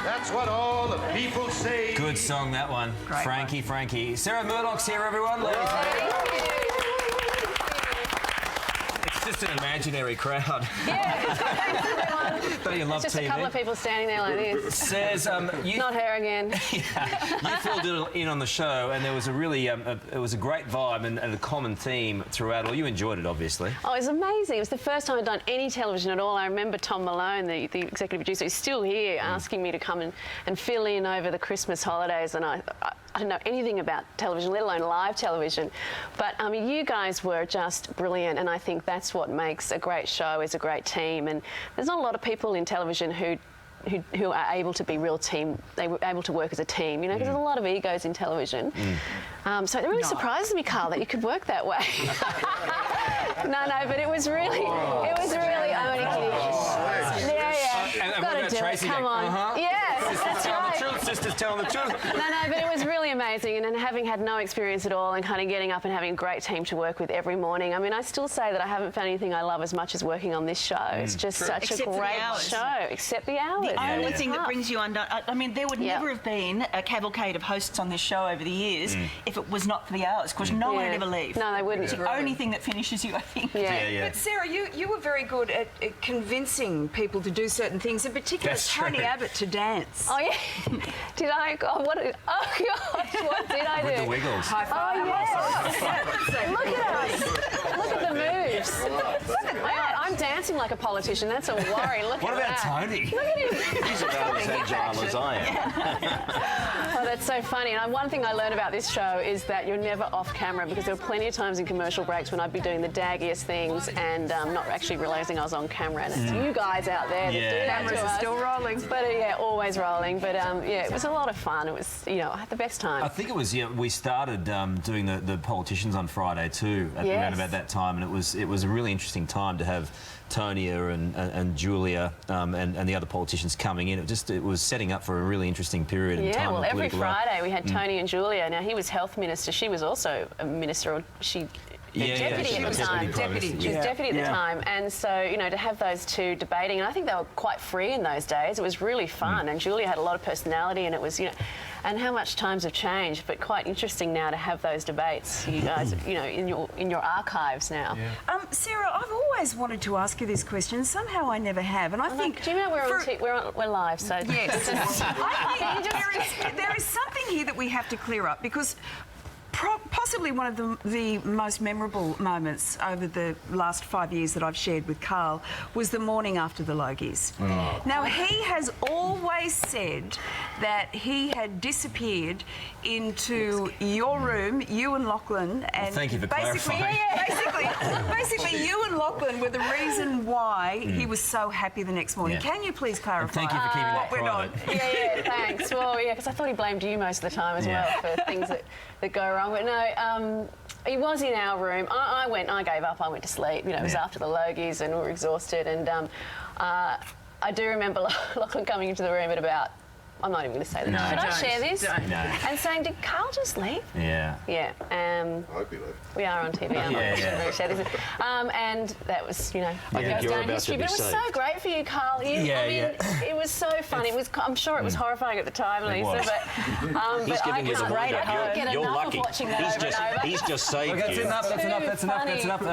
That's what all the people say. Good song, that one. Great Frankie, one. Frankie. Sarah Murdoch's here, everyone. Ladies and gentlemen. It's just an imaginary crowd. Yeah, thanks everyone. Don't you love Just TV? a couple of people standing there like this. Says, you... Not her again. Yeah, you filled in on the show, and there was a really, it was a great vibe and a common theme throughout. Well, you enjoyed it, obviously. Oh, it was amazing. It was the first time I'd done any television at all. I remember Tom Malone, the executive producer, who's still here, asking me to come and fill in over the Christmas holidays, and I don't know anything about television, let alone live television. But you guys were just brilliant, and I think that's what makes a great show, is a great team. And there's not a lot of people in television who are able to be real team. They were able to work as a team, you know, because there's a lot of egos in television. So it really surprises me, Carl, that you could work that way. No, but it was really, I'm only kidding. And Got to do it, come on. Yes, that's right. Sisters telling the truth. No, but it was really amazing, and having had no experience at all and kind of getting up and having a great team to work with every morning. I mean, I still say that I haven't found anything I love as much as working on this show. It's just such a great show, except the hours. The only thing that brings you undone, I mean, there would never have been a cavalcade of hosts on this show over the years if it was not for the hours, because no one would ever leave. No, they wouldn't. It's the only thing that finishes you, I think. But Sarah, you were very good at convincing people to do certain things, in particular Tony Abbott to dance. Oh, yeah. Did I? Oh, what did I do? With the Wiggles. High five. Oh, yes. Look at us. Look at the moves. Look at that. I'm dancing like a politician. That's a worry. Look What at about that. Tony? Look at him. He's about as agile as I am. Oh, that's so funny. And one thing I learned about this show is that you're never off camera, because there were plenty of times in commercial breaks when I'd be doing the daggiest things and not actually realising I was on camera. And it's you guys out there that do that Cameras to are us. still rolling. But always rolling. But it was a lot of fun. It was, I had the best time. I think it was, we started doing the politicians on Friday too, at around about that time, and it was a really interesting time to have Tonia and Julia and the other politicians coming in. It was setting up for a really interesting period in time. Yeah, well, every Friday we had Tony and Julia. Now, he was health minister. She was also a minister, or deputy at the time. She was deputy at the time, and so to have those two debating, and I think they were quite free in those days. It was really fun, and Julia had a lot of personality, and it was and how much times have changed, but quite interesting now to have those debates, you guys, in your archives now. Yeah. Sarah, I've always wanted to ask you this question. Somehow I never have, and I think. Do you know we're live? So yes, I think there is something here that we have to clear up, because possibly one of the most memorable moments over the last 5 years that I've shared with Carl was the morning after the Logies. Now, he has always said that he had disappeared into your room, you and Lachlan, and thank you for basically, basically you and Lachlan were the reason why he was so happy the next morning. Can you please clarify? And thank you for keeping that private. Thanks. Well, because I thought he blamed you most of the time as well for things that go wrong. But no, he was in our room. I gave up. I went to sleep. It was after the Logies and we were exhausted. And I do remember Lachlan coming into the room at about, I'm not even going to say that. No, Should I share this? Don't. No. And saying, did Carl just leave? Yeah. Yeah. I hope he left. We are on TV. I'm not sure to share this. And that was, I think you're about to be But it was so great for you, Carl. It was so fun. I'm sure it was horrifying at the time, Lisa. But He's giving you the I wind-up. can't get You're enough lucky. of watching that over and over. He's just saved you. That's enough. That's enough. We'll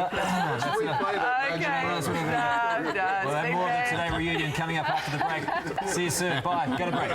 have more of the Today reunion coming up after the break. See you soon. Bye. Go to break.